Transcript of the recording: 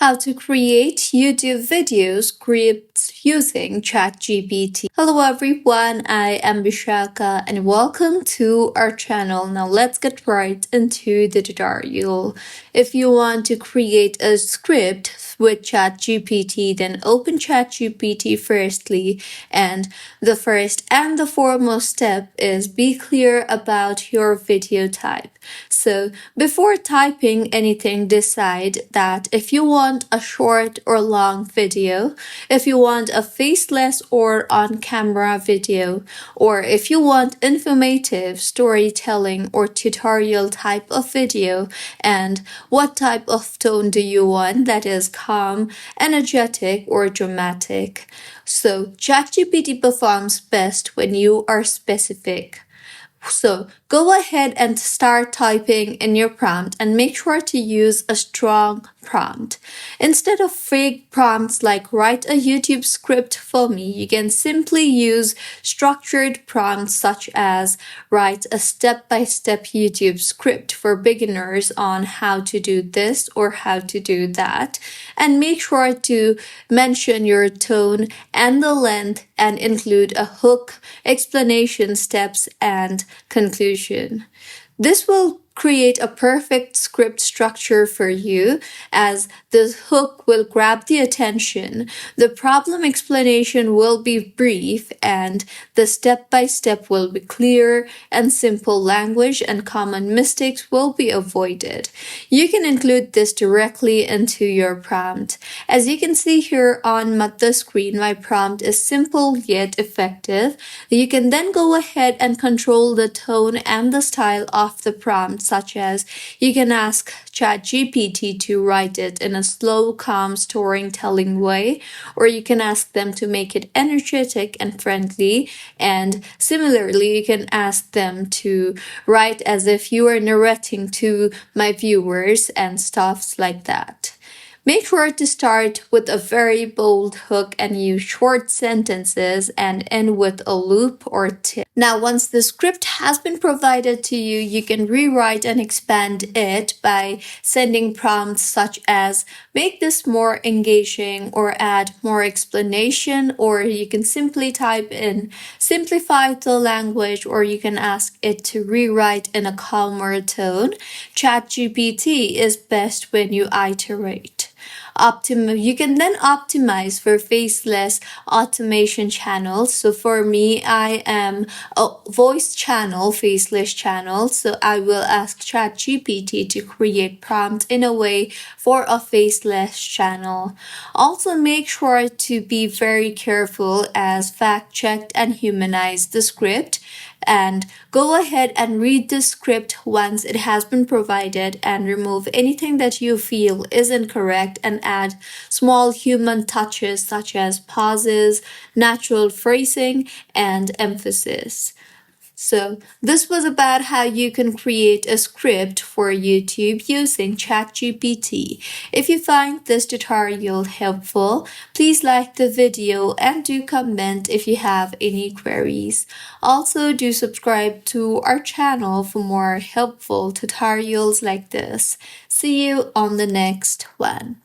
how to create YouTube video scripts using ChatGPT. Hello everyone, I am Vishaka and welcome to our channel. Now let's get right into the tutorial. If you want to create a script with ChatGPT, then open ChatGPT firstly, and the first and the foremost step is be clear about your video type. So before typing anything, decide that if you want a short or long video, if you want a faceless or on-camera video, or if you want informative, storytelling, or tutorial type of video, and what type of tone do you want, that is calm, energetic, or dramatic. So ChatGPT performs best when you are specific. So go ahead and start typing in your prompt and make sure to use a strong prompt. Instead of fake prompts like write a YouTube script for me, you can simply use structured prompts such as write a step-by-step YouTube script for beginners on how to do this or how to do that. And make sure to mention your tone and the length and include a hook, explanation steps, and conclusion. This will create a perfect script structure for you, as the hook will grab the attention, the problem explanation will be brief, and the step-by-step will be clear and simple language, and common mistakes will be avoided. You can include this directly into your prompt. As you can see here on the screen, my prompt is simple yet effective. You can then go ahead and control the tone and the style of the prompt, such as you can ask ChatGPT to write it in a slow, calm, storytelling way, or you can ask them to make it energetic and friendly. And similarly, you can ask them to write as if you are narrating to my viewers and stuff like that. Make sure to start with a very bold hook and use short sentences and end with a loop or tip. Now, once the script has been provided to you, you can rewrite and expand it by sending prompts such as make this more engaging or add more explanation, or you can simply type in simplify the language, or you can ask it to rewrite in a calmer tone. ChatGPT is best when you iterate. You can then optimize for faceless automation channels. So for me, I am a voice channel, faceless channel. So I will ask ChatGPT to create prompt in a way for a faceless channel. Also make sure to be very careful as fact checked and humanize the script. And go ahead and read the script once it has been provided and remove anything that you feel is incorrect and add small human touches such as pauses, natural phrasing, and emphasis. So this was about how you can create a script for YouTube using ChatGPT. If you find this tutorial helpful, please like the video and do comment if you have any queries. Also, do subscribe to our channel for more helpful tutorials like this. See you on the next one.